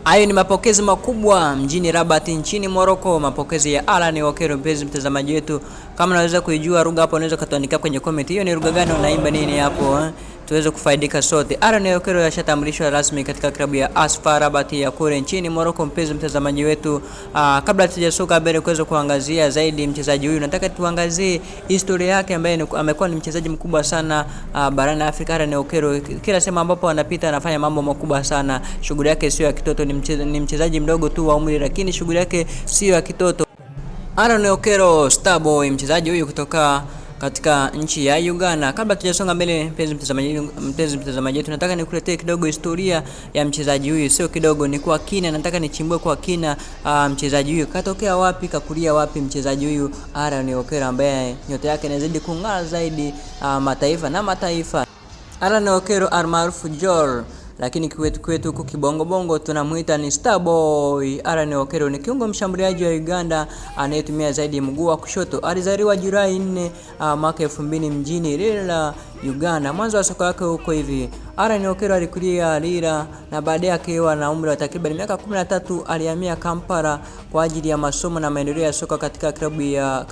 Hayo ni mapokezi makubwa mjini Rabat nchini Morocco, mapokezi ya Alan Okero. Mpenzi mtazamaji wetu, kama unaweza kuijua lugha hapo, unaweza kutuandikia kwenye comment, hiyo ni lugha gani, unaimba nini hapo tuweze kufaidika sote. Alan Okero yashatambulishwa rasmi katika klabu ya AS FAR Rabat ya kule nchini Morocco. Mpenzi mtazamaji wetu, kabla tujasoka mbele kuweza kuangazia zaidi mchezaji huyu, nataka tuangazie historia yake, ambaye amekuwa ni mchezaji mkubwa sana barani Afrika. Alan Okero kila sema ambapo anapita anafanya mambo makubwa sana. Shughuli yake sio ya kitoto, ni mchezaji mdogo tu wa umri, lakini shughuli yake sio ya kitoto. Alan Okero Starboy, mchezaji huyu kutoka katika nchi ya Uganda. Kabla tujasonga mbele, mpenzi mtazamaji, tunataka nikuletee kidogo historia ya mchezaji huyu. Sio kidogo, ni kwa kina, nataka nichimbue kwa kina mchezaji huyu katokea wapi, kakulia wapi mchezaji huyu Alan Okero, ambaye nyota yake inazidi kung'aa zaidi mataifa na mataifa. Alan Okero almaarufu Jor, lakini kwetu huko kibongo bongo tunamuita ni Starboy. Alan Okero ni kiungo mshambuliaji wa Uganda anayetumia zaidi mguu wa kushoto. Alizaliwa Julai 4 mwaka 2000 mjini Lira, Uganda. Mwanzo wa soka yake huko hivi. Alan Okero alikulia Lira na baadaye akiwa na umri wa takriban miaka 13 alihamia Kampala kwa ajili ya masomo na maendeleo ya soka katika klabu ya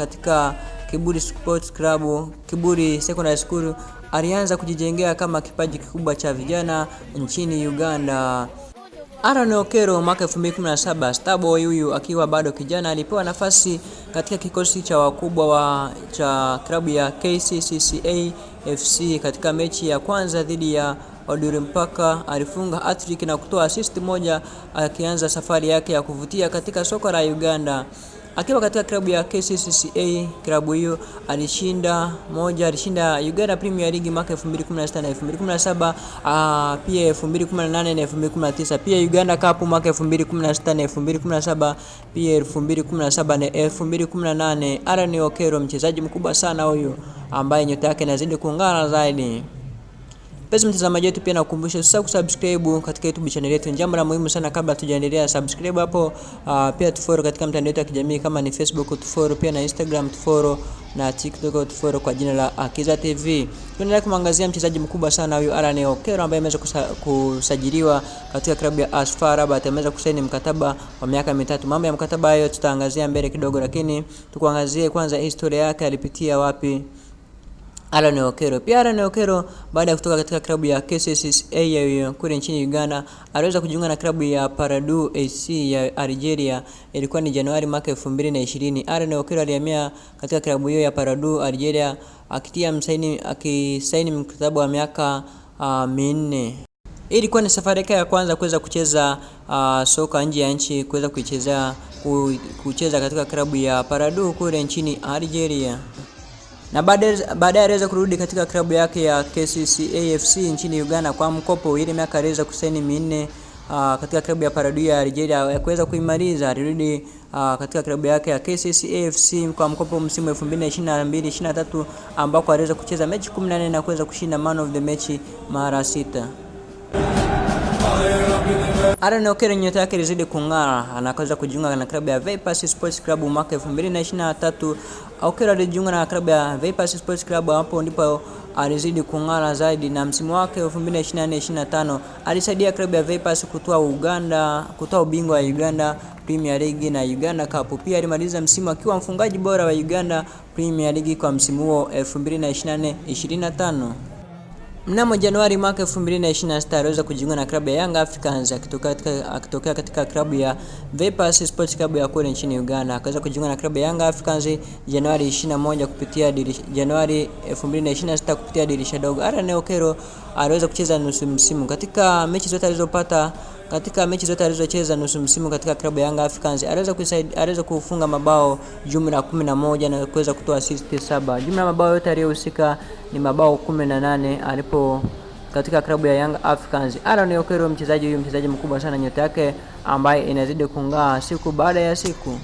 Kiburi Sports Club, Kiburi Secondary School. Alianza kujijengea kama kipaji kikubwa cha vijana nchini Uganda. Alan Okero mwaka 2017, Starboy huyu akiwa bado kijana alipewa nafasi katika kikosi cha wakubwa cha klabu ya KCCA FC. Katika mechi ya kwanza dhidi ya Odure mpaka alifunga hat-trick na kutoa assist moja, akianza safari yake ya kuvutia katika soka la Uganda. Akiwa katika klabu ya KCCA, klabu hiyo alishinda Uganda Premier League mwaka 2016 na 2017, pia 2018 na 2019, pia Uganda Cup mwaka 2016 na 2017, pia 2017 na 2018. Alan Okero mchezaji mkubwa sana huyu, ambaye nyota yake inazidi kung'ara zaidi. Pesa mtazamaji wetu, pia nakukumbusha usisahau kusubscribe katika YouTube channel yetu. Jambo la muhimu sana kabla tujaendelea, subscribe hapo, pia tufollow katika mtandao wetu wa kijamii kama ni Facebook tufollow, pia na Instagram tufollow, na TikTok tufollow kwa jina la Akiza TV. Tunaendelea kumangazia mchezaji mkubwa sana huyu Alan Okero, ambaye ameweza kusajiliwa katika klabu ya AS FAR Rabat. Ameweza kusaini mkataba wa miaka 3. Mambo ya mkataba hayo tutaangazia mbele kidogo, lakini tukuangazie kwanza historia yake, alipitia wapi Alan Okero. Pia Alan Okero baada ya kutoka katika klabu ya KCCA kule nchini Uganda, aliweza kujiunga na klabu ya Paradou AC ya Algeria. Ilikuwa ni Januari mwaka 2020. Alan Okero alihamia katika klabu hiyo ya Paradou Algeria akisaini mkataba wa miaka 4. Hii ilikuwa ni safari yake ya kwanza kuweza kucheza soka nje ya nchi, kuweza kucheza katika klabu ya Paradou kule nchini Algeria. Na baadaye aliweza kurudi katika klabu yake ya KCCA FC nchini Uganda kwa mkopo. Ile miaka aliweza kusaini 4 katika klabu ya Paradou ya Algeria ya kuweza kuimaliza. Alirudi katika klabu yake ya KCCA FC kwa mkopo msimu 2022-23, ambako aliweza kucheza mechi 14 na kuweza kushinda man of the match mara 6. Alan Okero nyota yake ilizidi kung'ara, anaweza kujiunga na klabu ya Vipers Sports Club mwaka 2023. Okero alijiunga na klabu ya Vipers Sports Club, hapo ndipo alizidi kung'ara zaidi, na msimu wake 2024-25 alisaidia klabu ya Vipers kutoa ubingwa wa Uganda Premier League na Uganda Cup. Pia alimaliza msimu akiwa mfungaji bora wa Uganda Premier League kwa msimu huo 2024-25. Mnamo Januari mwaka 2026 aliweza kujiunga na klabu ya Young Africans akitokea katika klabu ya Vipers Sports Club ya kule nchini Uganda. Akaweza kujiunga na klabu ya Young Africans Januari 21 kupitia Januari 2026 kupitia dirisha dogo. Alan Okero aliweza kucheza nusu msimu katika mechi zote alizocheza nusu msimu katika klabu ya Young Africans. Aliweza kufunga mabao jumla 11 na kuweza kutoa assist 7. Jumla mabao yote aliyohusika ni mabao 18 alipo katika klabu ya Young Africans. Alan Okero mchezaji mkubwa sana, nyota yake ambaye inazidi kung'aa siku baada ya siku.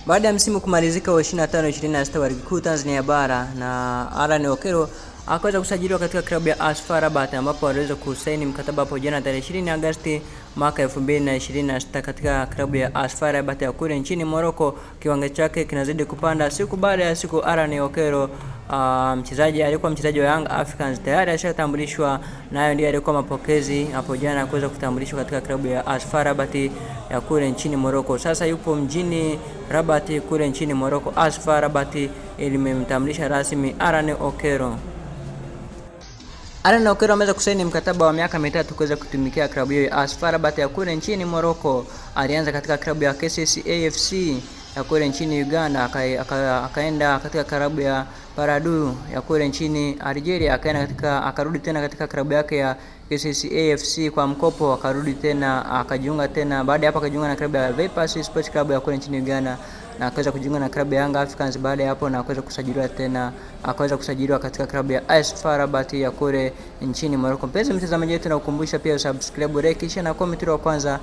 Baada ya msimu kumalizika wa 25-26 wa ligi kuu Tanzania bara, na Alan Okero akaweza kusajiliwa katika klabu ya AS FAR Rabat, ambapo aliweza kusaini mkataba hapo jana tarehe 20 Agosti mwaka 2026 katika klabu ya AS FAR Rabat ya kule nchini Morocco. Kiwango chake kinazidi kupanda siku baada ya siku. Alan Okero mchezaji alikuwa mchezaji wa Young Africans tayari ashatambulishwa, nayo ndiye alikuwa mapokezi hapo jana kuweza kutambulishwa katika klabu ya AS FAR Rabat ya kule nchini Morocco. Sasa yupo mjini Rabat kule nchini Morocco. AS FAR Rabat ilimemtambulisha rasmi Alan Okero. Alan Okero ameweza kusaini mkataba wa miaka 3 kuweza kutumikia klabu hiyo ya AS FAR Rabat ya kule nchini Morocco. Alianza katika klabu ya KCCA FC ya kule nchini Uganda, akaenda katika klabu ya Paradu ya kule nchini Algeria, akarudi tena katika klabu yake ya KCCA FC kwa mkopo, akarudi tena akajiunga tena. Baada ya hapo akajiunga na klabu ya Vipers Sports Club ya kule nchini Uganda na akaweza kujiunga na klabu ya Young Africans. Baada ya hapo na akaweza kusajiliwa tena, akaweza kusajiliwa katika klabu ya AS FAR Rabat ya kule nchini Morocco. Mpenzi mtazamaji wetu, na ukumbusha pia subscribe, like, kisha na comment wa kwanza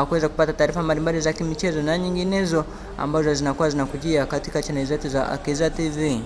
kuweza kupata taarifa mbalimbali za kimichezo na nyinginezo ambazo zinakuwa zinakujia katika channel zetu za Akiza TV.